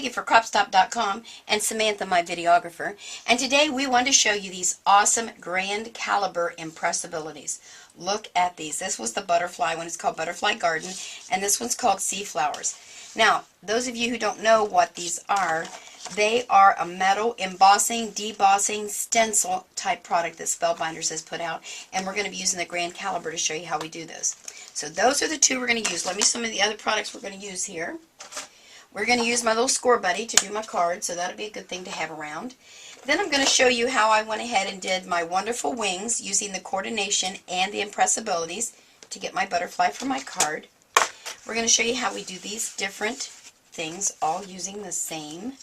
Peggy for CropStop.com and Samantha, my videographer. And today we want to show you these awesome Grand Calibur Impressabilities. Look at these. This was the butterfly one. It's called Butterfly Garden. And this one's called Sea Flowers. Now, those of you who don't know what these are, they are a metal embossing, debossing, stencil type product that Spellbinders has put out. And we're going to be using the Grand Calibur to show you how we do those. So those are the two we're going to use. Let me some of the other products we're going to use here. We're going to use my little score buddy to do my card, so that'll be a good thing to have around. Then I'm going to show you how I went ahead and did my wonderful wings using the coordination and the impressibilities to get my butterfly for my card. We're going to show you how we do these different things all using the same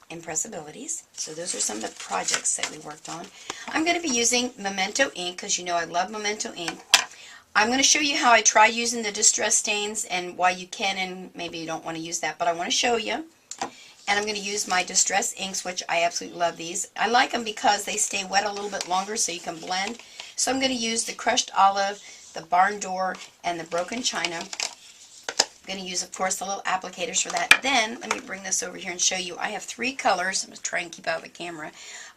impressibilities. So those are some of the projects that we worked on. I'm going to be using Memento ink because you know I love Memento ink. I'm going to show you how I try using the distress stains and why you can and maybe you don't want to use that, but I want to show you. And I'm going to use my distress inks, which I absolutely love these. I like them because they stay wet a little bit longer so you can blend. So I'm going to use the Crushed Olive, the Barn Door, and the Broken China. I'm going to use, of course, the little applicators for that. Then, let me bring this over here and show you. I have 3 colors. I'm going to try and keep out of the camera.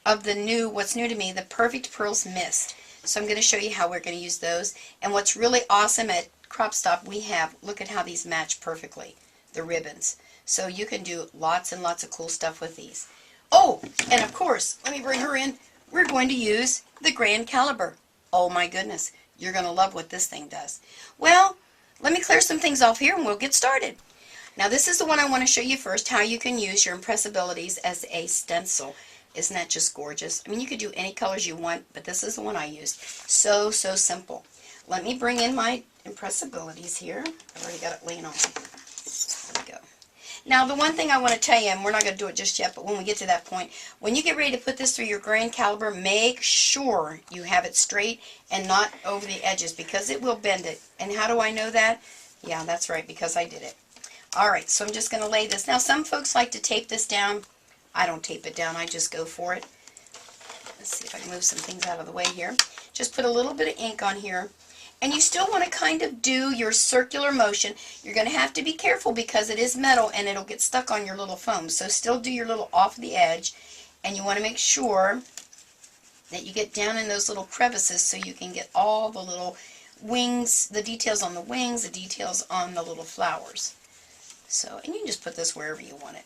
Of the new, what's new to me, the Perfect Pearls Mist. So I'm going to show you how we're going to use those. And what's really awesome at CropStop, we have, look at how these match perfectly, the ribbons. So you can do lots and lots of cool stuff with these. Oh, and of course, let me bring her in. We're going to use the Grand Calibur. Oh my goodness, you're going to love what this thing does. Well, let me clear some things off here and we'll get started. Now this is the one I want to show you first, how you can use your impressibilities as a stencil. Isn't that just gorgeous? I mean, you could do any colors you want, but this is the one I used. So simple. Let me bring in my impressibilities here. I've already got it laying on. There we go. Now, the one thing I want to tell you, and we're not going to do it just yet, but when we get to that point, when you get ready to put this through your Grand Calibur, make sure you have it straight and not over the edges because it will bend it. And how do I know that? Yeah, that's right, because I did it. Alright, so I'm just going to lay this. Now, some folks like to tape this down. I don't tape it down, I just go for it. Let's see if I can move some things out of the way here. Just put a little bit of ink on here. And you still want to kind of do your circular motion. You're going to have to be careful because it is metal and it'll get stuck on your little foam. So still do your little off the edge. And you want to make sure that you get down in those little crevices so you can get all the little wings, the details on the wings, the details on the little flowers. So, and you can just put this wherever you want it.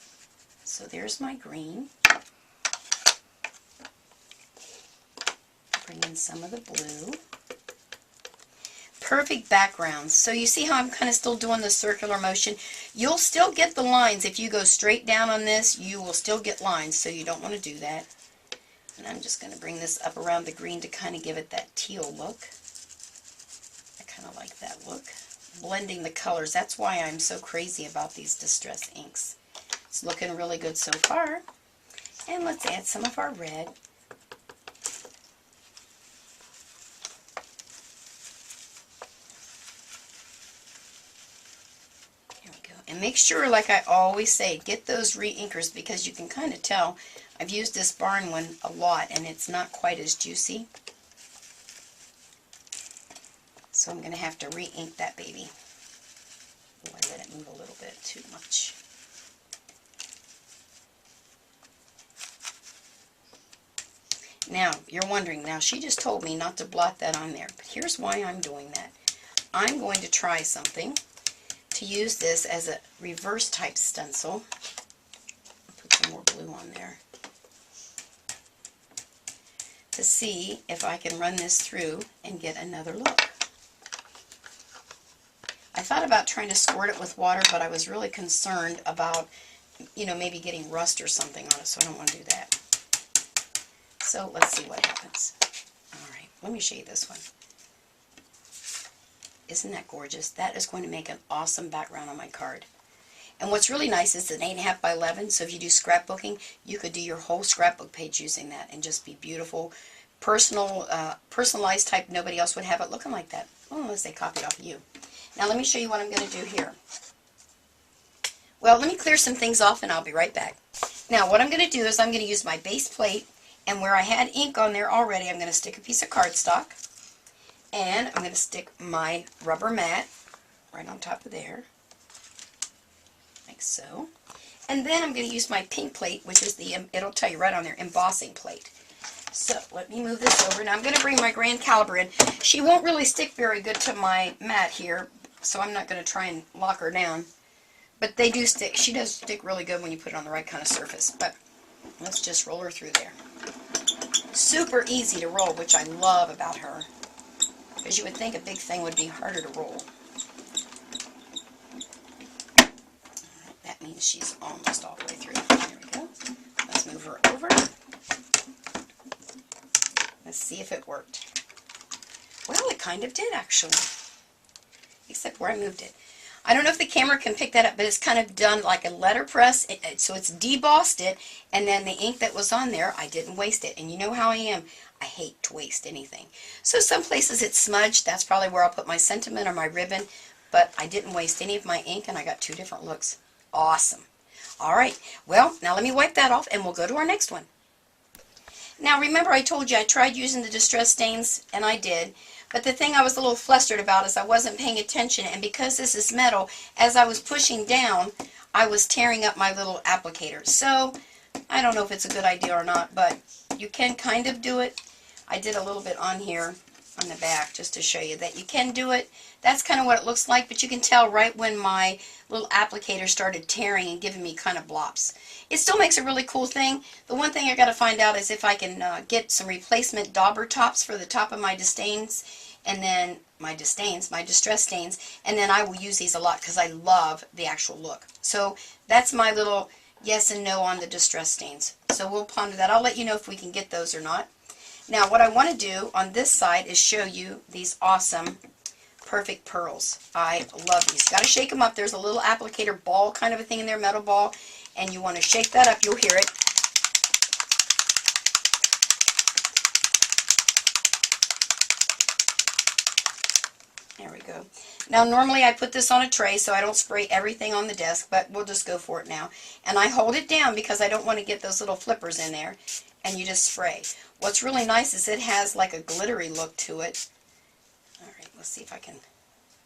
So there's my green. Bring in some of the blue. Perfect backgrounds. So you see how I'm kind of still doing the circular motion? You'll still get the lines. If you go straight down on this, you will still get lines, so you don't want to do that. And I'm just going to bring this up around the green to kind of give it that teal look. I kind of like that look. Blending the colors. That's why I'm so crazy about these distress inks. It's looking really good so far. And let's add some of our red. There we go. And make sure, like I always say, get those re-inkers because you can kind of tell. I've used this Barn one a lot and it's not quite as juicy. So I'm going to have to re-ink that baby. Oh, I let it move a little bit too much. Now, you're wondering, now she just told me not to blot that on there, but here's why I'm doing that. I'm going to try something to use this as a reverse type stencil. Put some more blue on there. To see if I can run this through and get another look. I thought about trying to squirt it with water, but I was really concerned about, you know, maybe getting rust or something on it, so I don't want to do that. So let's see what happens. Alright, let me show you this one. Isn't that gorgeous? That is going to make an awesome background on my card. And what's really nice is it's an 8.5 by 11, so if you do scrapbooking, you could do your whole scrapbook page using that and just be beautiful, personalized type. Nobody else would have it looking like that, unless they copied off of you. Now let me show you what I'm going to do here. Well, let me clear some things off and I'll be right back. Now what I'm going to do is I'm going to use my base plate. And where I had ink on there already, I'm going to stick a piece of cardstock. And I'm going to stick my rubber mat right on top of there. Like so. And then I'm going to use my pink plate, which is the, it'll tell you right on there, embossing plate. So let me move this over. Now I'm going to bring my grand caliber in. She won't really stick very good to my mat here, so I'm not going to try and lock her down. But they do stick. She does stick really good when you put it on the right kind of surface. But let's just roll her through there. Super easy to roll, which I love about her. Because you would think a big thing would be harder to roll. That means she's almost all the way through. There we go. Let's move her over. Let's see if it worked. Well, it kind of did actually. Except where I moved it. I don't know if the camera can pick that up, but it's kind of done like a letterpress. So it's debossed it, and then the ink that was on there, I didn't waste it. And you know how I am. I hate to waste anything. So some places it's smudged. That's probably where I'll put my sentiment or my ribbon. But I didn't waste any of my ink, and I got 2 different looks. Awesome. All right. Well, now let me wipe that off, and we'll go to our next one. Now remember I told you I tried using the distress stains, and I did. But the thing I was a little flustered about is I wasn't paying attention, and because this is metal, as I was pushing down, I was tearing up my little applicator. So, I don't know if it's a good idea or not, but you can kind of do it. I did a little bit on here, on the back, just to show you that you can do it. That's kind of what it looks like, but you can tell right when my little applicator started tearing and giving me kind of blops. It still makes a really cool thing. The one thing I got to find out is if I can get some replacement dauber tops for the top of my distains, and then my distress stains, and then I will use these a lot because I love the actual look. So that's my little yes and no on the distress stains. So we'll ponder that. I'll let you know if we can get those or not. Now what I want to do on this side is show you these awesome perfect pearls. I love these. Got to shake them up. There's a little applicator ball kind of a thing in there, metal ball, and you want to shake that up. You'll hear it. There we go. Now normally I put this on a tray so I don't spray everything on the desk, but we'll just go for it now. And I hold it down because I don't want to get those little flippers in there, and you just spray. What's really nice is it has like a glittery look to it. Alright, let's see if I can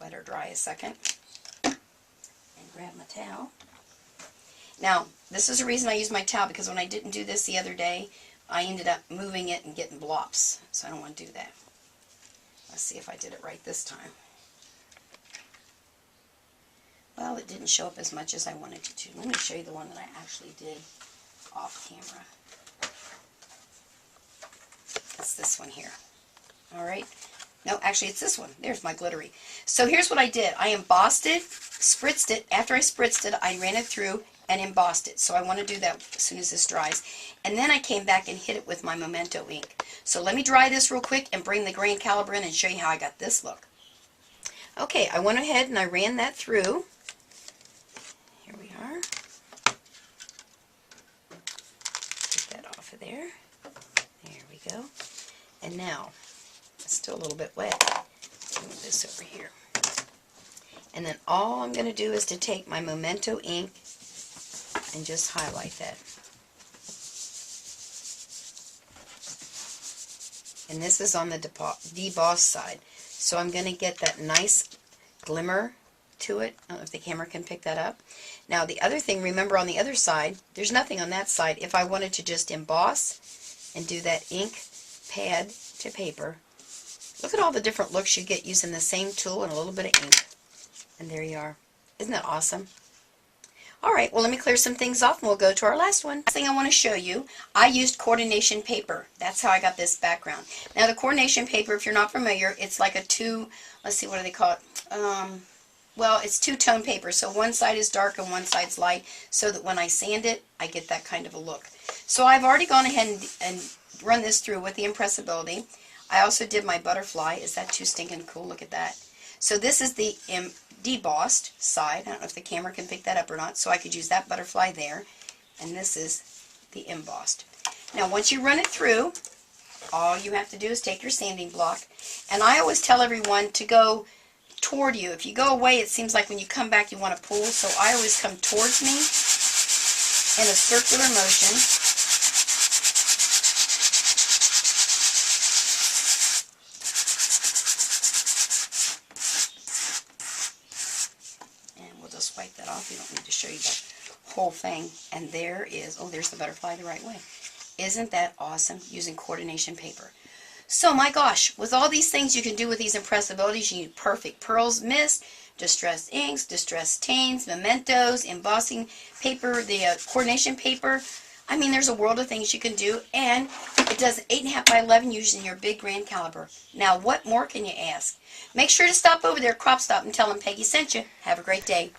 let her dry a second. And grab my towel. Now, this is the reason I use my towel, because when I didn't do this the other day, I ended up moving it and getting blops. So I don't want to do that. Let's see if I did it right this time. Well, it didn't show up as much as I wanted it to. Let me show you the one that I actually did off camera. That's this one here. Alright. No, actually it's this one. There's my glittery. So here's what I did. I embossed it, spritzed it. After I spritzed it, I ran it through and embossed it. So I want to do that as soon as this dries. And then I came back and hit it with my Memento ink. So let me dry this real quick and bring the grain caliber in and show you how I got this look. Okay, I went ahead and I ran that through. Here we are. Get that off of there. There we go. And now, it's still a little bit wet. Move this over here. And then all I'm going to do is to take my Memento ink and just highlight that. And this is on the deboss side. So I'm going to get that nice glimmer to it. I don't know if the camera can pick that up. Now the other thing, remember on the other side, there's nothing on that side. If I wanted to just emboss and do that ink pad to paper, look at all the different looks you get using the same tool and a little bit of ink. And there you are. Isn't that awesome? Alright, well let me clear some things off and we'll go to our last one. Last thing I want to show you, I used coordination paper. That's how I got this background. Now the coordination paper, if you're not familiar, it's like a let's see, what do they call it? Well, it's two-tone paper, so one side is dark and one side's light, so that when I sand it, I get that kind of a look. So I've already gone ahead and run this through with the Impressability. I also did my butterfly. Is that too stinking cool? Look at that. So this is the debossed side. I don't know if the camera can pick that up or not, so I could use that butterfly there. And this is the embossed. Now once you run it through, all you have to do is take your sanding block. And I always tell everyone to go toward you. If you go away, it seems like when you come back you want to pull, so I always come towards me in a circular motion. And we'll just wipe that off. We don't need to show you the whole thing. And there is, oh, there's the butterfly the right way. Isn't that awesome? Using coordination paper. So my gosh, with all these things you can do with these Impressabilities, you need perfect pearls mist, distressed inks, distressed stains, mementos, embossing paper, the coordination paper. I mean, there's a world of things you can do, and it does 8.5 by 11 using your big grand caliber. Now, what more can you ask? Make sure to stop over there, CropStop, and tell them Peggy sent you. Have a great day.